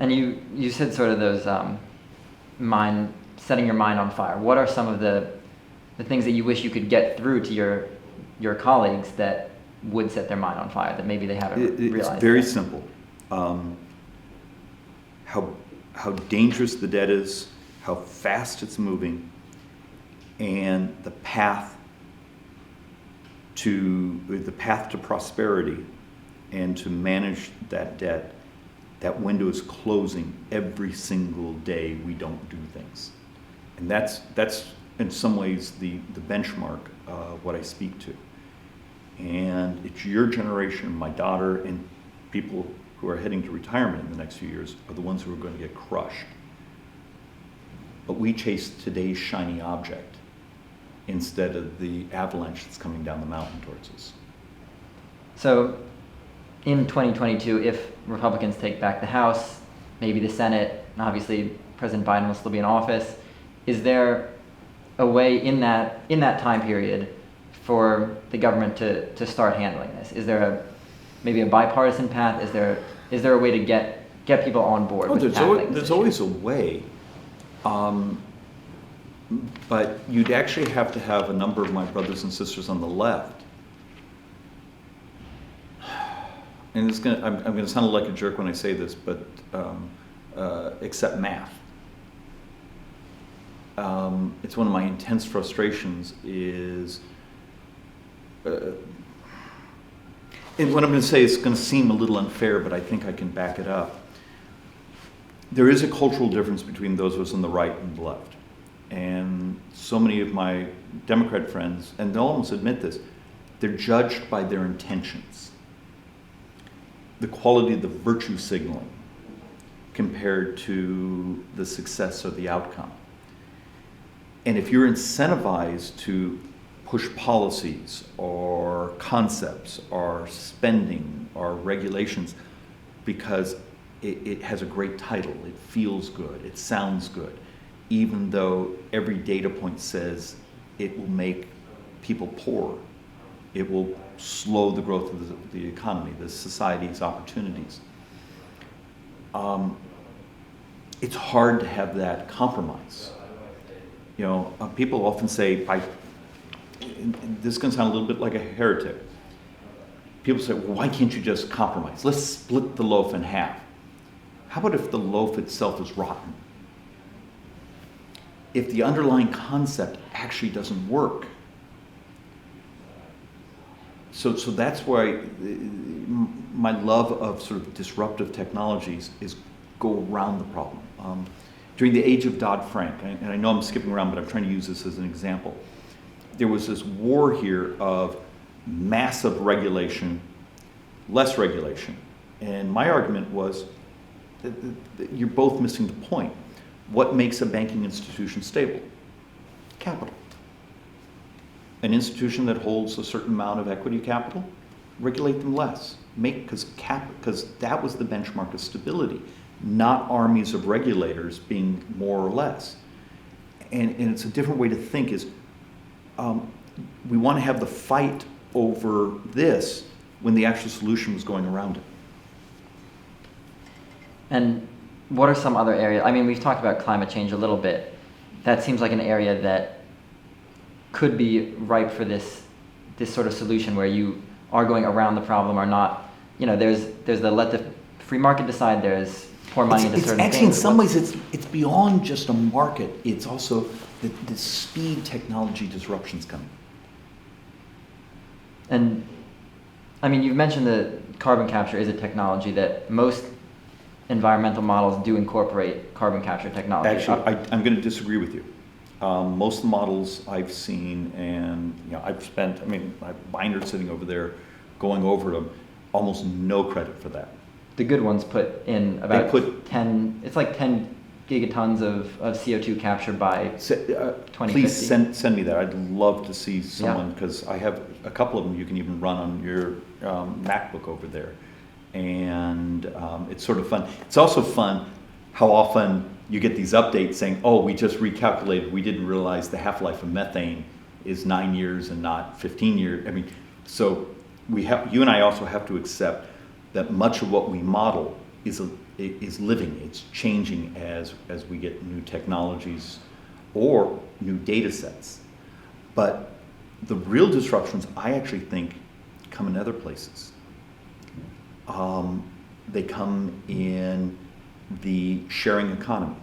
And you said sort of those setting your mind on fire. What are some of the things that you wish you could get through to your colleagues that would set their mind on fire that maybe they haven't realized? It's very simple. How dangerous the debt is, how fast it's moving, and the path to prosperity, and to manage that debt. That window is closing every single day we don't do things, and that's in some ways the benchmark what I speak to. And it's your generation, my daughter, and people who are heading to retirement in the next few years are the ones who are going to get crushed. But we chase today's shiny object instead of the avalanche that's coming down the mountain towards us. So in 2022, if Republicans take back the House, maybe the Senate, and obviously President Biden will still be in office, is there a way in that time period for the government to start handling this? Is there maybe a bipartisan path? Is there a way to get people on board? There's always a way, but you'd actually have to have a number of my brothers and sisters on the left. And I'm going to sound like a jerk when I say this, but accept math. It's one of my intense frustrations is, and what I'm going to say is going to seem a little unfair, but I think I can back it up. There is a cultural difference between those of us on the right and the left. And so many of my Democrat friends, and they'll almost admit this, they're judged by their intentions. The quality of the virtue signaling compared to the success or the outcome. And if you're incentivized to push policies or concepts or spending or regulations because it has a great title, it feels good, it sounds good, even though every data point says it will make people poorer, it will slow the growth of the economy, the society's opportunities. It's hard to have that compromise. You know, people often say, this is going to sound a little bit like a heretic. People say, well, why can't you just compromise? Let's split the loaf in half. How about if the loaf itself is rotten? If the underlying concept actually doesn't work? So that's why my love of sort of disruptive technologies is go around the problem. During the age of Dodd-Frank, and I know I'm skipping around, but I'm trying to use this as an example, there was this war here of massive regulation, less regulation. And my argument was that you're both missing the point. What makes a banking institution stable? Capital. An institution that holds a certain amount of equity capital, regulate them less. Because that was the benchmark of stability, not armies of regulators being more or less. And it's a different way to think is, we want to have the fight over this when the actual solution was going around it. And what are some other areas? I mean, we've talked about climate change a little bit. That seems like an area that could be ripe for this sort of solution where you are going around the problem or not. You know, there's the let the free market decide, there's pour money into certain things. Actually, in some ways, it's beyond just a market. It's also the speed technology disruptions coming. And I mean, you've mentioned that carbon capture is a technology that most environmental models do incorporate carbon capture technology. Actually, I'm going to disagree with you. Most of the models I've seen, and I've spent, my binder sitting over there going over them, almost no credit for that. The good ones put in about 10 gigatons of CO2 capture by 2050. Please send me that. I'd love to see someone, because I have a couple of them you can even run on your MacBook over there. And it's sort of fun. It's also fun how often you get these updates saying, oh, we just recalculated, we didn't realize the half-life of methane is 9 years and not 15 years. So you and I also have to accept that much of what we model is is living. It's changing as we get new technologies or new data sets. But the real disruptions, I actually think, come in other places. They come in the sharing economy.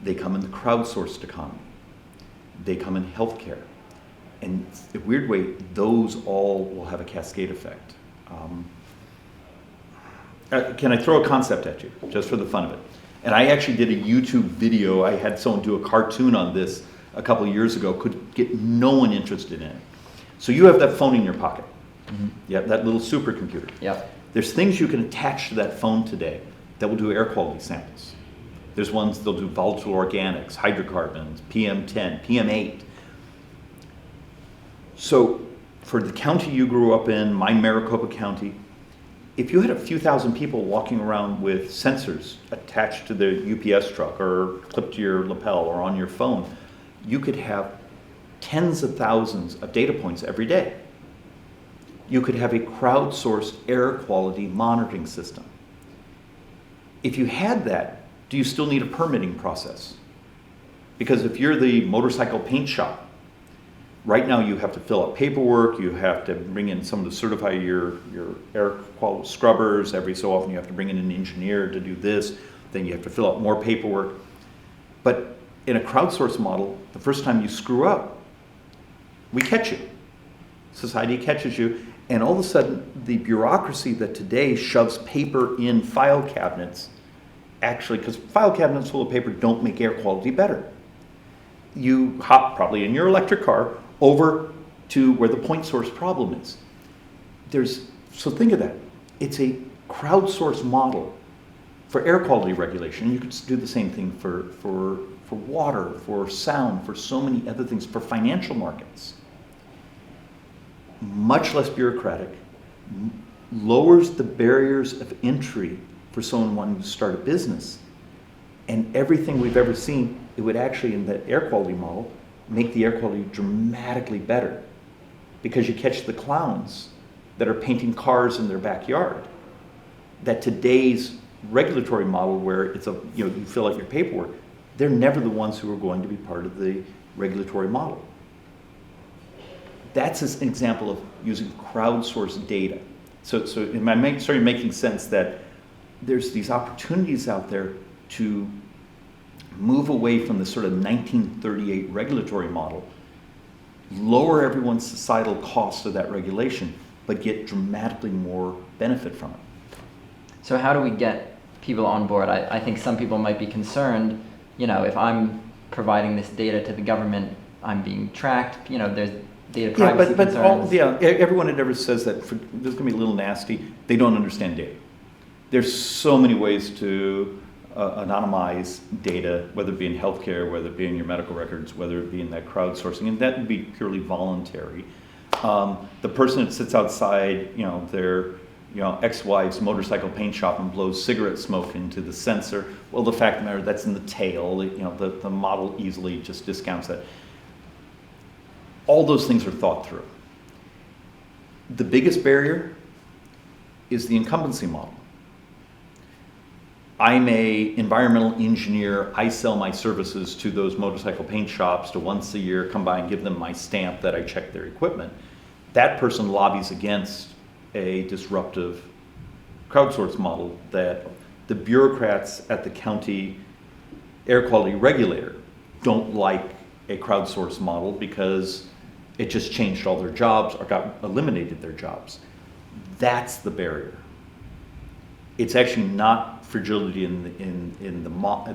They come in the crowdsourced economy. They come in healthcare. And in a weird way, those all will have a cascade effect. Can I throw a concept at you, just for the fun of it? And I actually did a YouTube video. I had someone do a cartoon on this a couple of years ago, could get no one interested in it. So you have that phone in your pocket. Mm-hmm. Yeah, that little supercomputer. Yeah. There's things you can attach to that phone today that will do air quality samples. There's ones that'll do volatile organics, hydrocarbons, PM10, PM8. So for the county you grew up in, my Maricopa County, if you had a few thousand people walking around with sensors attached to the UPS truck or clipped to your lapel or on your phone, you could have tens of thousands of data points every day. You could have a crowdsourced air quality monitoring system. If you had that, do you still need a permitting process? Because if you're the motorcycle paint shop, right now you have to fill out paperwork, you have to bring in someone to certify your air quality scrubbers. Every so often you have to bring in an engineer to do this, then you have to fill out more paperwork. But in a crowdsourced model, the first time you screw up, we catch you. Society catches you, and all of a sudden, the bureaucracy that today shoves paper in file cabinets, actually, because file cabinets full of paper don't make air quality better. You hop probably in your electric car over to where the point source problem is. So think of that. It's a crowdsourced model for air quality regulation. You could do the same thing for water, for sound, for so many other things, for financial markets. Much less bureaucratic, lowers the barriers of entry for someone wanting to start a business. And everything we've ever seen, it would actually, in the air quality model, make the air quality dramatically better. Because you catch the clowns that are painting cars in their backyard. That today's regulatory model where it's you fill out your paperwork, they're never the ones who are going to be part of the regulatory model. That's an example of using crowdsourced data. So am I starting making sense that there's these opportunities out there to move away from the sort of 1938 regulatory model, lower everyone's societal cost of that regulation, but get dramatically more benefit from it. So how do we get people on board? I think some people might be concerned, if I'm providing this data to the government, I'm being tracked, there's data privacy concerns. Everyone that ever says that, this is going to be a little nasty, they don't understand data. There's so many ways to anonymize data, whether it be in healthcare, whether it be in your medical records, whether it be in that crowdsourcing, and that would be purely voluntary. The person that sits outside, their ex-wife's motorcycle paint shop and blows cigarette smoke into the sensor, well, the fact of the matter, that's in the tail. The model easily just discounts that. All those things are thought through. The biggest barrier is the incumbency model. I'm an environmental engineer. I sell my services to those motorcycle paint shops to once a year come by and give them my stamp that I check their equipment. That person lobbies against a disruptive crowdsourced model that the bureaucrats at the county air quality regulator don't like a crowdsourced model because it just changed all their jobs or eliminated their jobs. That's the barrier. It's actually not fragility in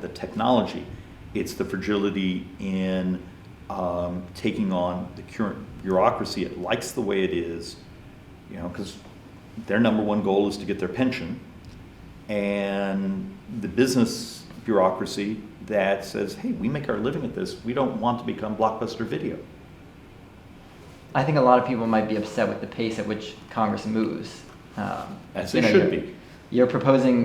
the technology. It's the fragility in taking on the current bureaucracy. It likes the way it is, because their number one goal is to get their pension. And the business bureaucracy that says, hey, we make our living at this. We don't want to become Blockbuster Video. I think a lot of people might be upset with the pace at which Congress moves. As they should be. You're proposing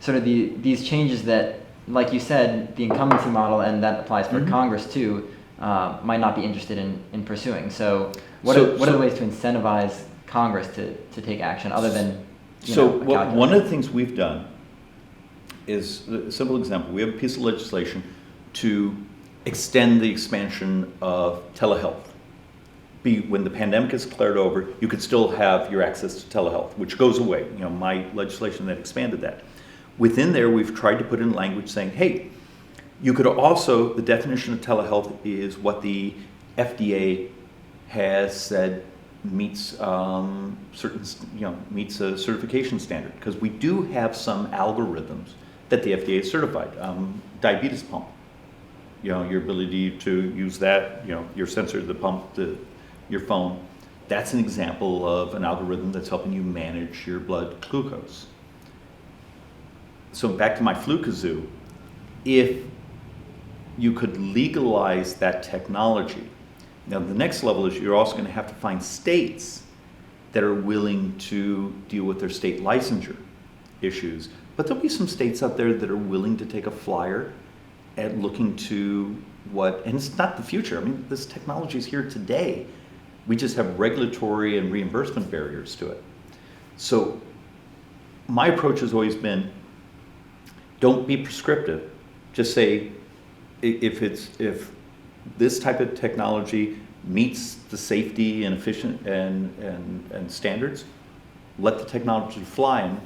sort of these changes that, like you said, the incumbency model, and that applies for Congress too, might not be interested in pursuing. So what are the ways to incentivize Congress to take action other than one of the things we've done is a simple example. We have a piece of legislation to extend the expansion of telehealth. When the pandemic is declared over, you could still have your access to telehealth, which goes away. You know, my legislation that expanded that. Within there, we've tried to put in language saying, hey, you could also, the definition of telehealth is what the FDA has said meets meets a certification standard, because we do have some algorithms that the FDA has certified. Diabetes pump, your ability to use that, your sensor, the pump, your phone, that's an example of an algorithm that's helping you manage your blood glucose. So back to my flu kazoo, if you could legalize that technology, now the next level is you're also going to have to find states that are willing to deal with their state licensure issues. But there'll be some states out there that are willing to take a flyer at looking to and it's not the future. I mean, this technology is here today. We just have regulatory and reimbursement barriers to it. So my approach has always been, don't be prescriptive. Just say, if this type of technology meets the safety and efficient and standards, let the technology fly. And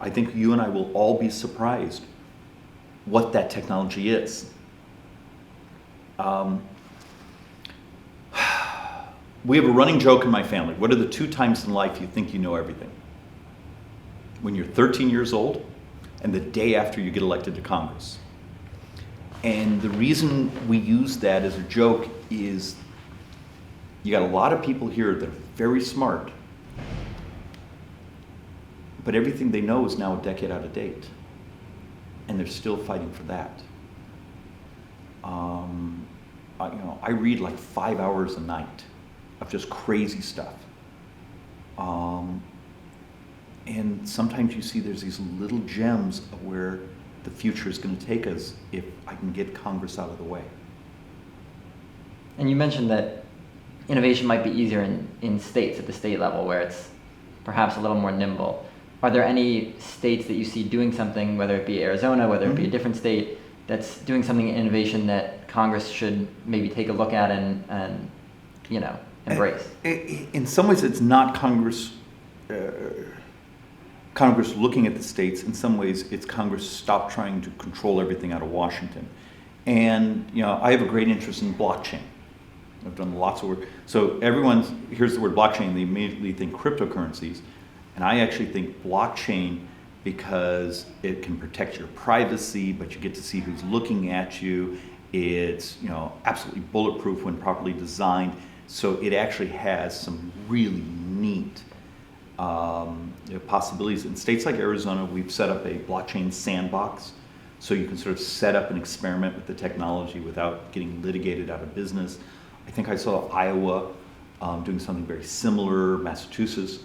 I think you and I will all be surprised what that technology is. We have a running joke in my family. What are the 2 times in life you think you know everything? When you're 13 years old and the day after you get elected to Congress. And the reason we use that as a joke is you got a lot of people here that are very smart, but everything they know is now a decade out of date. And they're still fighting for that. I read like 5 hours a night of just crazy stuff. And sometimes you see there's these little gems of where the future is going to take us if I can get Congress out of the way. And you mentioned that innovation might be easier in states at the state level where it's perhaps a little more nimble. Are there any states that you see doing something, whether it be Arizona, whether it be a different state, that's doing something in innovation that Congress should maybe take a look at and embrace? In some ways, it's not Congress looking at the states. In some ways, it's Congress stop trying to control everything out of Washington. And I have a great interest in blockchain. I've done lots of work. So everyone hears the word blockchain, they immediately think cryptocurrencies. And I actually think blockchain because it can protect your privacy, but you get to see who's looking at you. It's absolutely bulletproof when properly designed. So it actually has some really neat possibilities. In states like Arizona, we've set up a blockchain sandbox, so you can sort of set up and experiment with the technology without getting litigated out of business. I think I saw Iowa doing something very similar, Massachusetts.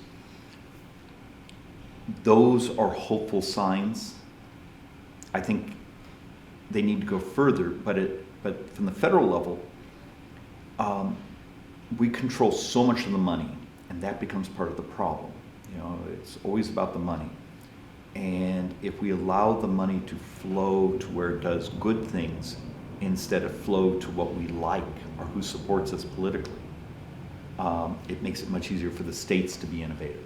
Those are hopeful signs. I think they need to go further, but from the federal level, we control so much of the money, and that becomes part of the problem. It's always about the money. And if we allow the money to flow to where it does good things instead of flow to what we like or who supports us politically, it makes it much easier for the states to be innovative.